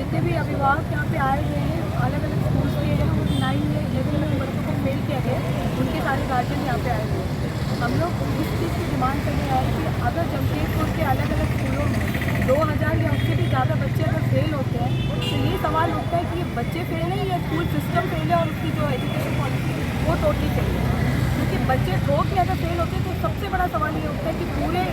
जितने भी अभिभावक यहाँ पे आए हुए हैं अलग अलग स्कूल के हैं, 9 में 11 में बच्चों को फेल किया गया, उनके सारे गार्जियन यहाँ पे आए हुए हैं। हम लोग इस चीज़ की डिमांड करने आए कि अगर जमशेदपुर के अलग अलग स्कूलों में 2000 या उससे भी ज़्यादा बच्चे अगर फेल होते हैं तो ये सवाल उठता है कि ये बच्चे फेल हैं या स्कूल सिस्टम फेल है और उसकी जो एजुकेशन पॉलिसी है वो टोटली फेल है। क्योंकि बच्चे ठोक के अगर फेल होते हैं तो सबसे बड़ा सवाल ये उठता है कि पूरे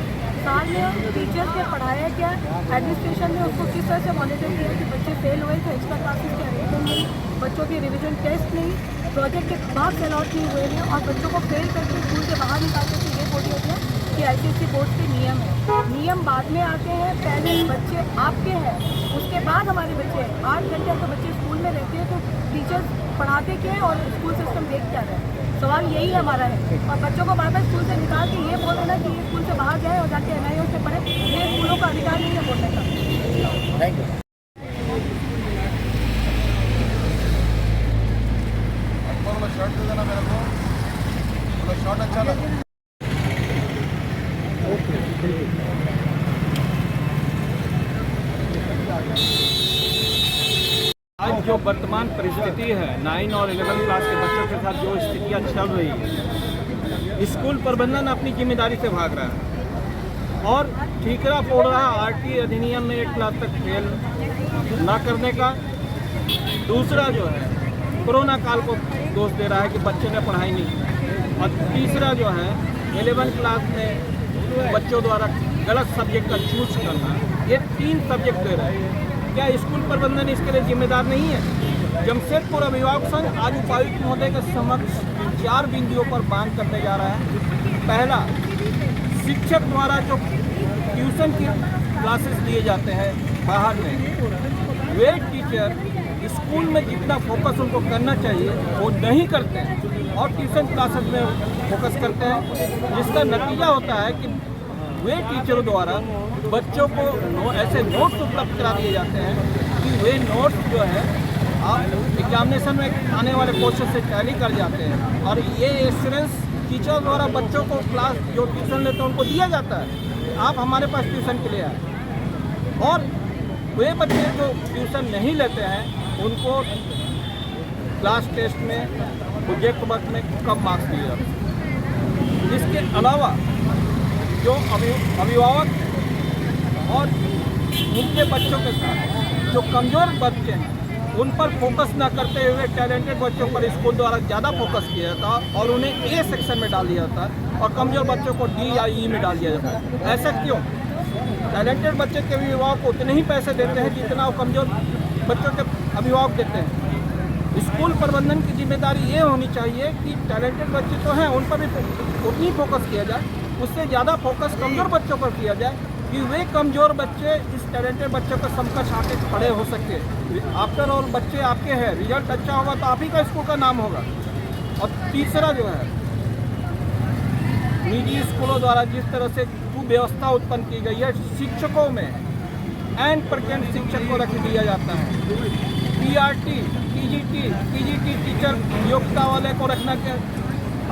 साल में टीचर्स ने पढ़ाया क्या, एडमिनिस्ट्रेशन ने उसको किस तरह से मॉनिटर किया कि बच्चे फेल हुए तो एक्स्ट्रा क्लासेस के अरेंजमेंट नहीं, बच्चों की रिवीजन टेस्ट नहीं, प्रोजेक्ट के मार्क्स अलॉट नहीं हुए हैं और बच्चों को फेल करके स्कूल से बाहर निकालते थे। ये बोल दिया कि ICSE बोर्ड के नियम है, नियम बाद में आते हैं, पहले बच्चे आपके हैं उसके बाद हमारे बच्चे हैं। 8 घंटे तो बच्चे स्कूल में रहते हैं तो टीचर्स पढ़ाते क्या है और स्कूल सिस्टम देख क्या रहे हैं। सवाल यही हमारा है और बच्चों को बार-बार स्कूल से निकाल के ये बोल देना कि ये स्कूल से बाहर जाए और जाके NIO से पढ़े, ये स्कूलों का अधिकार नहीं है बोलने का। Thank you. शर्ट दे देना मेरे को, शर्ट अच्छा लगा। आज जो वर्तमान परिस्थिति है 9 और 11 क्लास के बच्चों के साथ जो स्थितियाँ चल रही है, स्कूल प्रबंधन अपनी जिम्मेदारी से भाग रहा है और ठीकरा फोड़ रहा RT अधिनियम में 8 क्लास तक फेल ना करने का। दूसरा जो है कोरोना काल को दोष दे रहा है कि बच्चे ने पढ़ाई नहीं की। और तीसरा जो है 11 क्लास में बच्चों द्वारा गलत सब्जेक्ट का चूज करना, ये 3 सब्जेक्ट दे रहे हैं। क्या स्कूल प्रबंधन इसके लिए जिम्मेदार नहीं है? जमशेदपुर अभिभावक संघ आज उपायुक्त महोदय के समक्ष 4 बिंदुओं पर मांग करने जा रहा है। पहला, शिक्षक द्वारा जो ट्यूशन की क्लासेस लिए जाते हैं बाहर में, वे टीचर स्कूल में जितना फोकस उनको करना चाहिए वो नहीं करते हैं और ट्यूशन क्लासेस में फोकस करते हैं, जिसका नतीजा होता है कि वे टीचरों द्वारा बच्चों को ऐसे नोट्स उपलब्ध करा दिए जाते हैं कि वे नोट्स जो है आप एग्जामिनेशन में आने वाले क्वेश्चन से टैली कर जाते हैं और ये एश्योरेंस टीचर द्वारा बच्चों को क्लास जो ट्यूशन लेते हैं उनको दिया जाता है, आप हमारे पास ट्यूशन के लिए आए। और वे बच्चे जो ट्यूशन नहीं लेते हैं उनको क्लास टेस्ट में प्रोजेक्ट वर्क में कम मार्क्स दिए जाते हैं। इसके अलावा जो अभिभावक और उनके बच्चों के साथ जो कमज़ोर बच्चे हैं उन पर फोकस न करते हुए टैलेंटेड बच्चों पर स्कूल द्वारा ज़्यादा फोकस किया जाता और उन्हें A सेक्शन में डाल दिया जाता और कमज़ोर बच्चों को D या E में डाल दिया जाता है। ऐसा क्यों? टैलेंटेड बच्चे के अभिभावक को उतने ही पैसे देते हैं जितना वो कमज़ोर बच्चों के अभिभावक देते हैं। स्कूल प्रबंधन की जिम्मेदारी ये होनी चाहिए कि टैलेंटेड बच्चे तो हैं उन पर भी उतनी फोकस किया जाए, उससे ज़्यादा फोकस कमज़ोर बच्चों पर किया जाए कि वे कमज़ोर बच्चे इस टैलेंटेड बच्चों के समकक्ष आके खड़े हो सके। आफ्टर ऑल बच्चे आपके हैं, रिजल्ट अच्छा होगा तो आप ही का स्कूल का नाम होगा। और तीसरा जो है निजी स्कूलों द्वारा जिस तरह से कुव्यवस्था उत्पन्न की गई है, शिक्षकों में N% शिक्षक को रख दिया जाता है। PRT, PGT टीचर योग्यता वाले को रखना के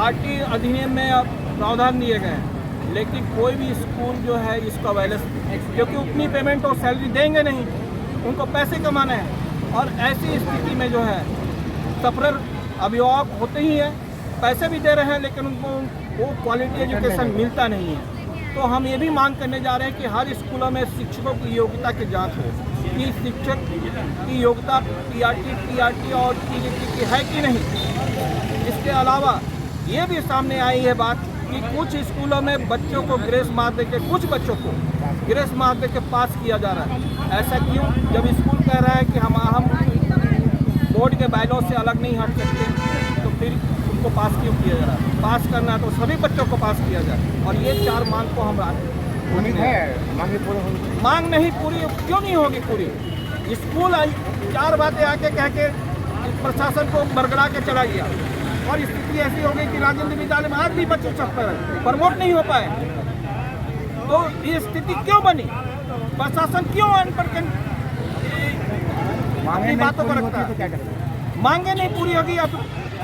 RT अधिनियम में प्रावधान दिए गए हैं, लेकिन कोई भी स्कूल जो है इसका वायलेस, क्योंकि उतनी पेमेंट और सैलरी देंगे नहीं, उनको पैसे कमाने हैं। और ऐसी स्थिति में जो है सफरर अभिभावक होते ही हैं, पैसे भी दे रहे हैं लेकिन उनको वो क्वालिटी एजुकेशन मिलता नहीं है। तो हम ये भी मांग करने जा रहे हैं कि हर स्कूलों में शिक्षकों की योग्यता की जांच हो कि शिक्षक की योग्यता PRT और PGT की है कि नहीं। इसके अलावा ये भी सामने आई है बात कि कुछ स्कूलों में बच्चों को ग्रेस मार्क देके कुछ बच्चों को ग्रेस मार्क देके पास किया जा रहा है। ऐसा क्यों? जब स्कूल कह रहा है कि हम बोर्ड के बायलॉ से अलग नहीं हट सकते, तो फिर उनको पास क्यों किया जा रहा है? पास करना है तो सभी बच्चों को पास किया जाए। और ये 4 मांग को हम मांग नहीं पूरी क्यों नहीं होगी पूरी? स्कूल 4 बातें आके कह के प्रशासन को बरगड़ा के चला गया और स्थिति ऐसी हो गई कि राजेंद्र विद्यालय में आज भी बच्चे छप्पर है, प्रमोट नहीं हो पाए। तो ये स्थिति क्यों बनी? प्रशासन क्यों अपनी बातों को रखता है? मांगे नहीं पूरी होगी। अब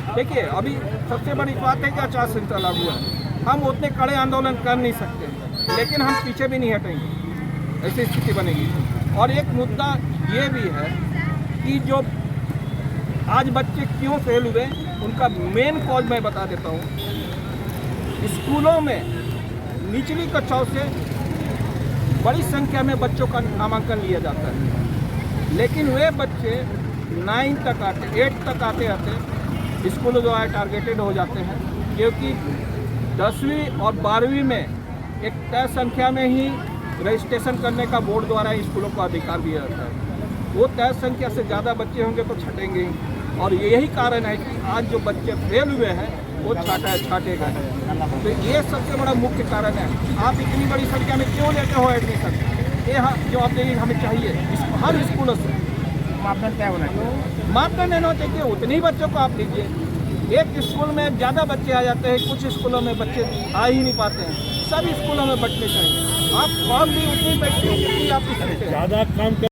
देखिए, अभी सबसे बड़ी बात है कि आचार संहिता लागू है, हम उतने कड़े आंदोलन कर नहीं सकते, लेकिन हम पीछे भी नहीं हटेंगे, ऐसी स्थिति बनेगी। और एक मुद्दा ये भी है कि जो आज बच्चे क्यों फेल हुए, उनका मेन कॉज मैं बता देता हूँ। स्कूलों में निचली कक्षाओं से बड़ी संख्या में बच्चों का नामांकन लिया जाता है, लेकिन वे बच्चे 9 तक आते 8 तक आते आते स्कूलों द्वारा टारगेटेड हो जाते हैं, क्योंकि 10वीं और 12वीं में एक तय संख्या में ही रजिस्ट्रेशन करने का बोर्ड द्वारा स्कूलों को अधिकार दिया जाता है। वो तय संख्या से ज़्यादा बच्चे होंगे तो छटेंगे ही, और यही कारण है कि आज जो बच्चे फेल हुए हैं वो छाटे गए। तो ये सबसे बड़ा मुख्य कारण है। आप इतनी बड़ी संख्या में क्यों लेते हो एडमिशन? ये जो आप देखिए हमें चाहिए हर स्कूलों से मापदंड क्या होना चाहिए? मापदंड नहीं होना चाहिए, उतने ही बच्चों को आप लीजिए। एक स्कूल में ज़्यादा बच्चे आ जाते हैं, कुछ स्कूलों में बच्चे आ ही नहीं पाते हैं। सभी स्कूलों में बच्चे चाहिए। आप फॉर्म भी उतनी बैठते हैं जितनी आप ज़्यादा काम